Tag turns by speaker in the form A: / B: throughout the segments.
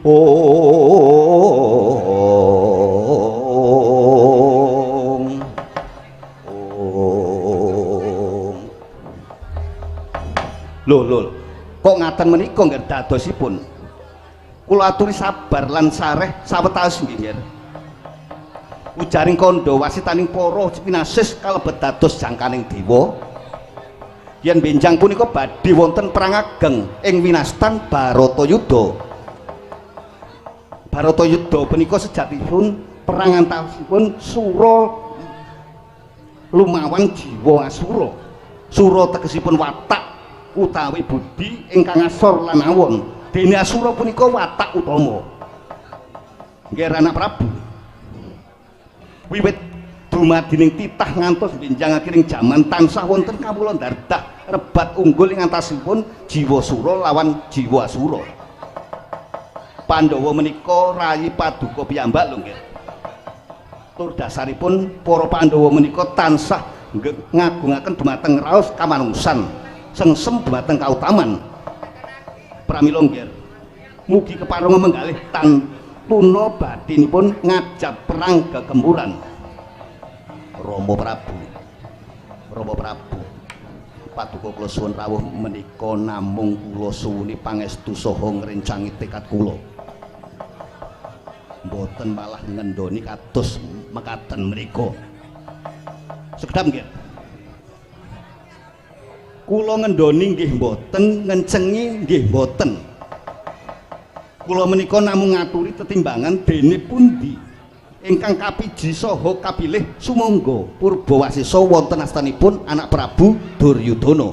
A: Om. Om. Lho, kok ngaten menika nggih dadosipun? Kula aturi sabar lan sareh sawetawis nggih. Ujaring kandha wasitaning para pinasis kalebet dados jangkaning dewa. Yen benjang punika badhe wonten perang ageng ing winastan Baratayuda. Baratayuda punika sejatipun perang antawisipun Sura lumawan jiwa Asura. Sura tegesipun watak utawi budi ingkang asor lan awon. Dene Asura punika watak utama. Nggih anak Prabu. Wiwit dumadining titah ngantos benjang akiring jaman tansah wonten kawula ndardah rebat unggul ing antasipun jiwa Sura lawan jiwa Asura. Pandhawa menika rayi paduka piyambak lho nggih. Tur dasaripun para Pandhawa menika tansah ngagungaken dumateng raos kamanungsan, sengsem dumateng kautaman. Pramila nggih. Mugi kepareng menggalih tuna badinipun ngajab perang gegemburan. Rama Prabu paduka kula suwun rawuh menika namung kula suwuni pangestu saha ngrencangi tekad kula. Mboten malah ngendhoni kados mekaten mriku. Sekedhap nggih. Kula ngendhoni nggih mboten, ngencengi nggih mboten. Kula menika namung ngaturi tetimbangan dene pundi ingkang kapiji saha kapilih sumangga Purbawasisa wonten astanipun anak Prabu Duryudana.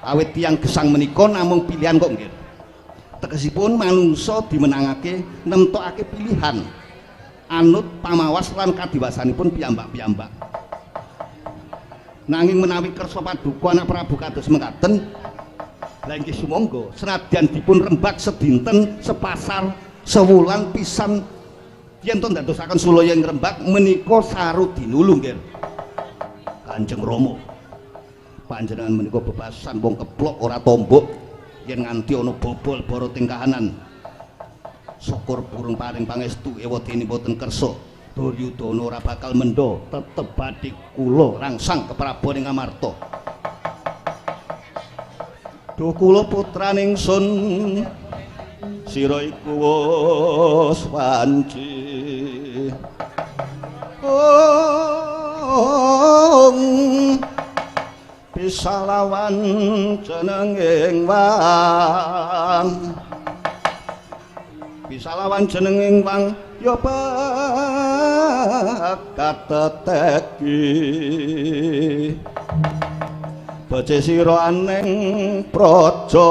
A: Awit tiyang gesang menika namung pilihan kok nggih. Tegesipun manungsa dimenangake nemtokake pilihan anut pamawas lan kadiwasanipun piyambak-piyambak. Nanging menawi kersa paduka anak Prabu kados mekaten, lha nggih sumangga senadyan dipun rembag sedinten sepasar sewulan pisan yen to ndadosaken sulaya ing Rembag menika sarudinulu nggih. Kanjeng Rama panjenengan menika bebasan wong keplok ora tombok yen nganti ana bobol bara ting kahanan. Syukur purun paring pangestu ewadene boten kersa Duryudana ora bakal mendha tetep badhe kula rangsang keprabaning Amarta. Duh kula putraning sun sira iku wis wanci. Bisa lawan jenenging wang, bisa lawan jenenging wang ya bakat teteki. Bace sira aning praja,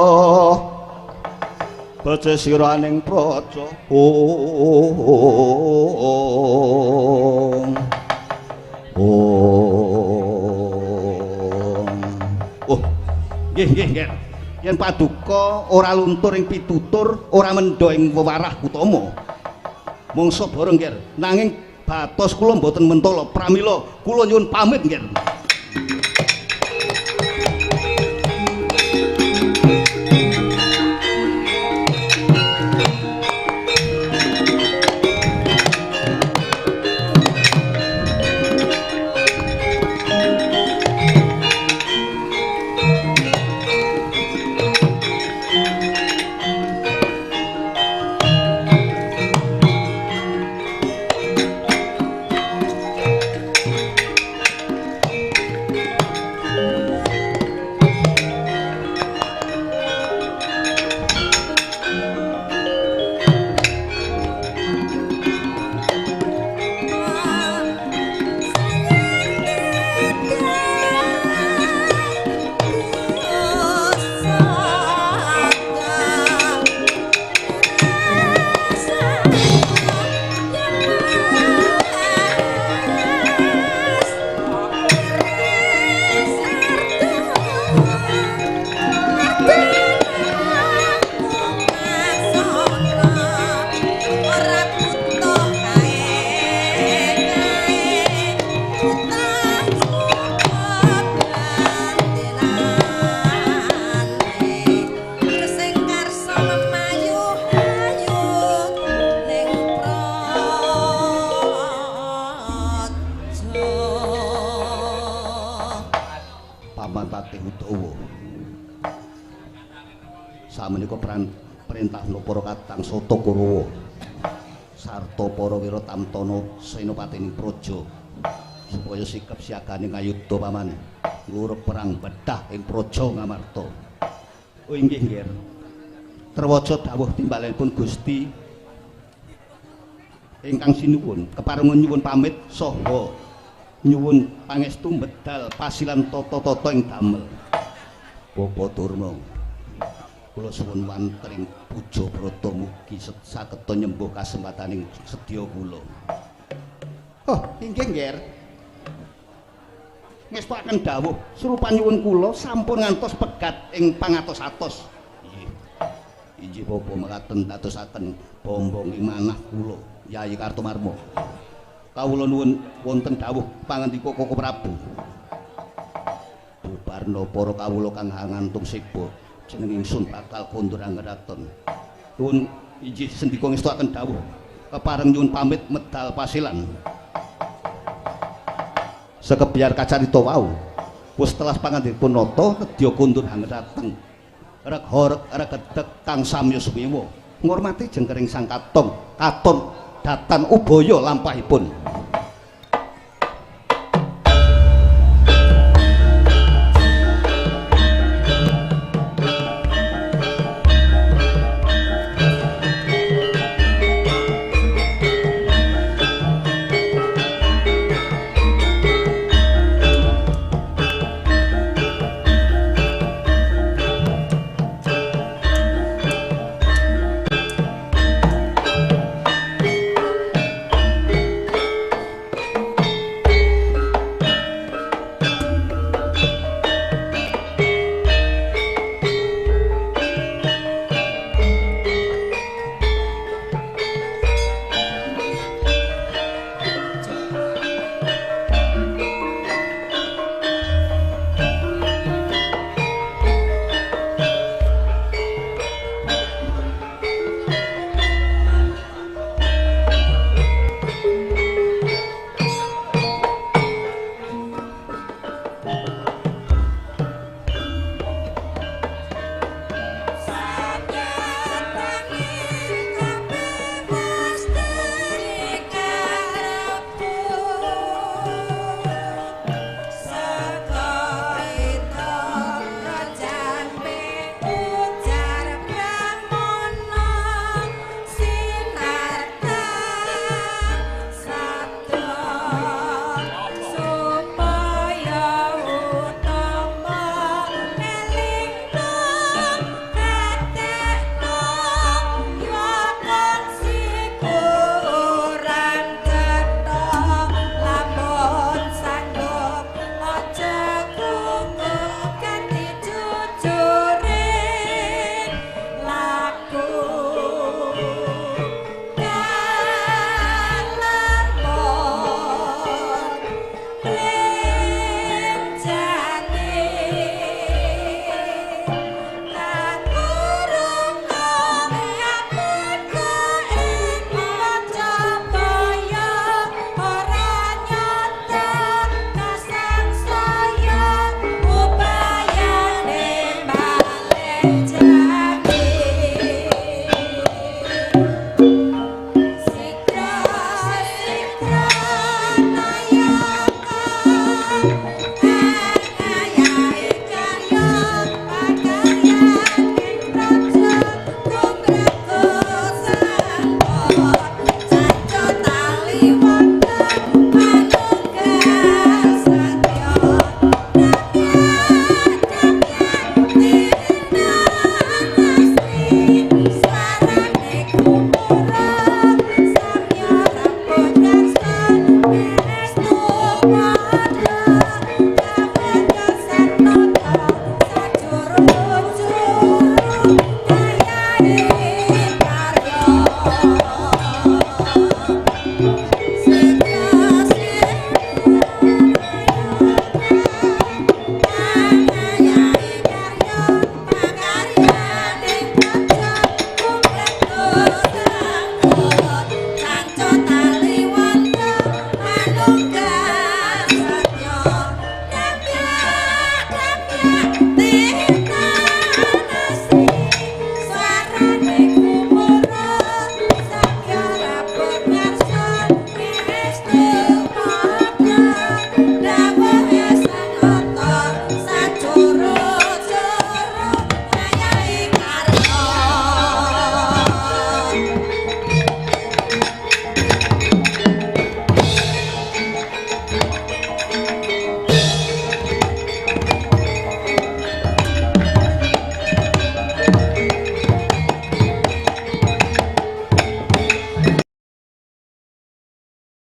A: bace sira aning praja. Nggih. Yen paduka ora luntur ing pitutur, ora mendha ing wewarah utama. Mongso bareng nggih. Nanging batos kula mboten mentala. Pramila kula nyuwun pamit nggih. prentahna para kadang Sata Kurawa sarta para wira tamtana senopatining praja supaya sikap siagane ngayuda pamane ngurep perang bedah ing praja Ngamarta. Oh inggih nggih. Trewaca dawuh timbalanipun Gusti ingkang sinuwun keparungan nyuwun pamit saha nyuwun pangestu medal pasilan tata-tata ing damel. Bapa Durna kula suwun wantring puja brata mugi saged nyembuh kasempataning sedya kula. Oh, inggih nggih. Ngestakaken dawuh surupan nyuwun kula sampun ngantos pegat ing pangatos-atos. Inggih Bapa mekaten dadosaken bombong ing manah kula Yayi Kartomarma. Kawula nuwun wonten dawuh pangandika Koko Prabu. Bubarna para kawula kang ngantung sipa jeneng ingsun bakal kondur anggeraton. Nuwun inggih sendika ngestakaken dawuh kepareng nyuwun pamit medal pasilan. Sekebyar kacarita wau wis telas pangandikipun nata nedya kondur anggeraten. Reg-horeg regedeg kang samya sumiwa ngurmati jengkering sang katon datan ubaya lampahipun.